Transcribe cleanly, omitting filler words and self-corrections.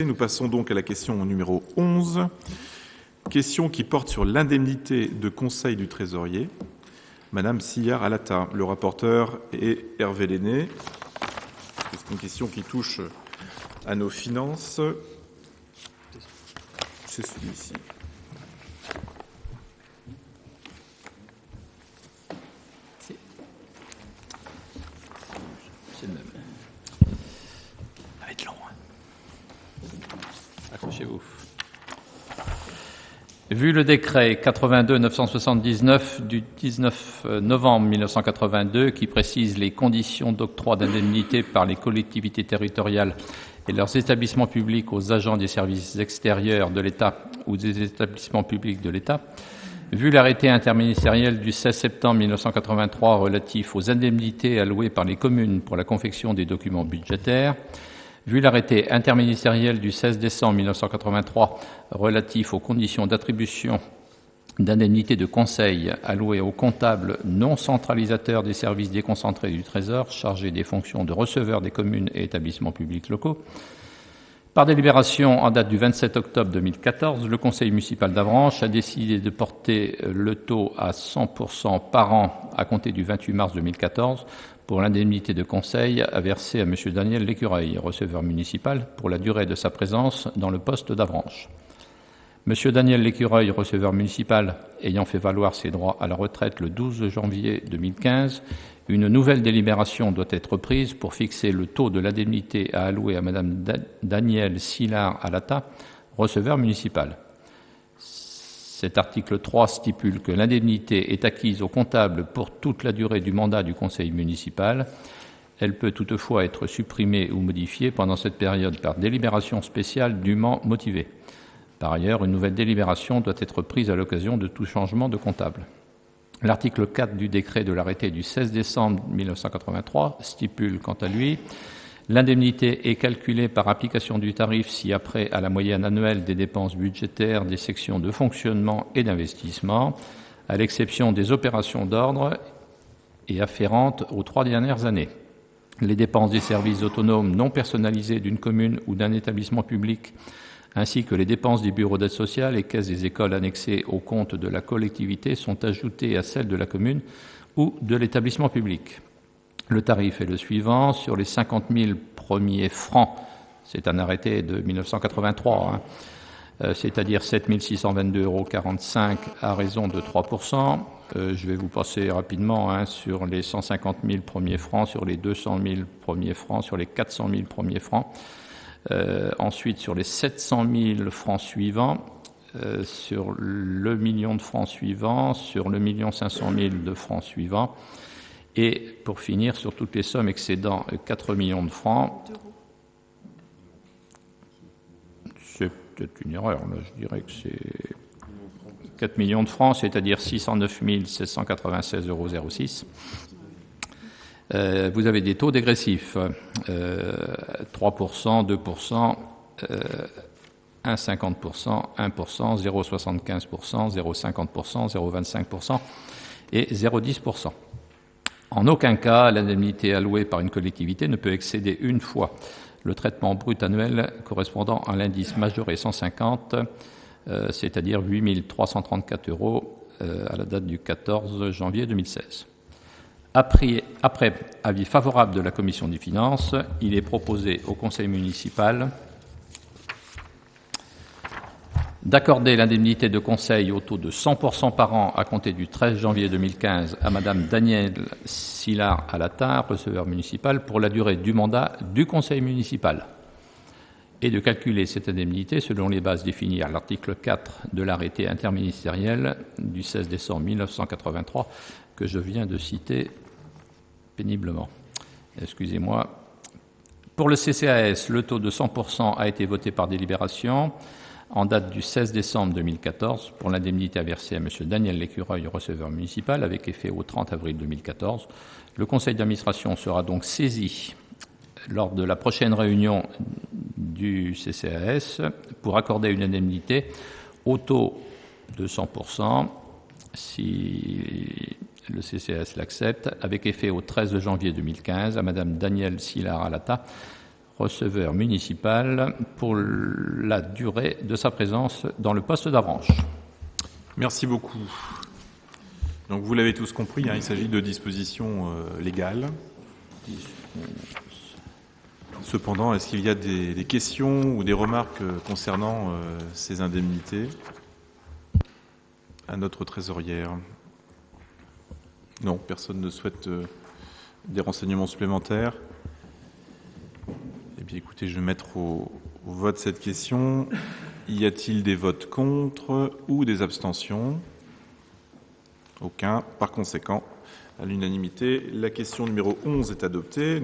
Nous passons donc à la question numéro 11, question qui porte sur l'indemnité de conseil du trésorier. Madame Sillard-Alata, le rapporteur est Hervé Lenné. C'est une question qui touche à nos finances. C'est celui-ci. C'est le même. Ça va être long. Accrochez-vous. Vu le décret 82-979 du 19 novembre 1982 qui précise les conditions d'octroi d'indemnités par les collectivités territoriales et leurs établissements publics aux agents des services extérieurs de l'État ou des établissements publics de l'État, vu l'arrêté interministériel du 16 septembre 1983 relatif aux indemnités allouées par les communes pour la confection des documents budgétaires, vu l'arrêté interministériel du 16 décembre 1983 relatif aux conditions d'attribution d'indemnités de conseil allouées aux comptables non centralisateurs des services déconcentrés du Trésor chargés des fonctions de receveurs des communes et établissements publics locaux, par délibération en date du 27 octobre 2014, le Conseil municipal d'Avranches a décidé de porter le taux à 100% par an à compter du 28 mars 2014 pour l'indemnité de conseil à verser à M. Daniel Lécureuil, receveur municipal, pour la durée de sa présence dans le poste d'Avranches. M. Daniel Lécureuil, receveur municipal, ayant fait valoir ses droits à la retraite le 12 janvier 2015, une nouvelle délibération doit être prise pour fixer le taux de l'indemnité à allouer à Mme Danielle Sillard-Alata, receveur municipal. Cet article 3 stipule que l'indemnité est acquise au comptable pour toute la durée du mandat du conseil municipal. Elle peut toutefois être supprimée ou modifiée pendant cette période par délibération spéciale dûment motivée. Par ailleurs, une nouvelle délibération doit être prise à l'occasion de tout changement de comptable. L'article 4 du décret de l'arrêté du 16 décembre 1983 stipule, quant à lui, l'indemnité est calculée par application du tarif ci-après à la moyenne annuelle des dépenses budgétaires des sections de fonctionnement et d'investissement, à l'exception des opérations d'ordre et afférentes aux 3 dernières années. Les dépenses des services autonomes non personnalisés d'une commune ou d'un établissement public, ainsi que les dépenses des bureaux d'aide sociale et caisses des écoles annexées au compte de la collectivité sont ajoutées à celles de la commune ou de l'établissement public. Le tarif est le suivant. Sur les 50 000 premiers francs, c'est un arrêté de 1983, c'est-à-dire 7 622,45 € à raison de 3%. Je vais vous passer rapidement sur les 150 000 premiers francs, sur les 200 000 premiers francs, sur les 400 000 premiers francs. Ensuite, sur les 700 000 francs suivants, sur le million de francs suivants, sur le 1 500 000 de francs suivants, et pour finir, sur toutes les sommes excédant 4 millions de francs. C'est peut-être une erreur, là, je dirais que c'est 4 millions de francs, c'est-à-dire 609 796,06 €. Vous avez des taux dégressifs, 3%, 2%, 1,50%, 1%, 0,75%, 0,50%, 0,25% et 0,10%. En aucun cas, l'indemnité allouée par une collectivité ne peut excéder une fois le traitement brut annuel correspondant à l'indice majoré 150, c'est-à-dire 8 334 € à la date du 14 janvier 2016. Après avis favorable de la Commission des finances, il est proposé au Conseil municipal d'accorder l'indemnité de conseil au taux de 100% par an à compter du 13 janvier 2015 à Mme Danielle Sillard-Alata, receveur municipal, pour la durée du mandat du Conseil municipal, et de calculer cette indemnité selon les bases définies à l'article 4 de l'arrêté interministériel du 16 décembre 1983 que je viens de citer péniblement. Excusez-moi. Pour le CCAS, le taux de 100% a été voté par délibération en date du 16 décembre 2014 pour l'indemnité à verser à M. Daniel Lécureuil, receveur municipal, avec effet au 30 avril 2014. Le conseil d'administration sera donc saisi lors de la prochaine réunion du CCAS pour accorder une indemnité au taux de 100% si le CCAS l'accepte, avec effet au 13 janvier 2015 à Mme Danielle Sillard-Alata, receveur municipal pour la durée de sa présence dans le poste d'Avranches. Merci beaucoup. Donc vous l'avez tous compris, il s'agit de dispositions légales. Cependant, est-ce qu'il y a des questions ou des remarques concernant ces indemnités à notre trésorière? Non, personne ne souhaite des renseignements supplémentaires. Eh bien, écoutez, je vais mettre au vote cette question. Y a-t-il des votes contre ou des abstentions? Aucun. Par conséquent, à l'unanimité, la question numéro 11 est adoptée.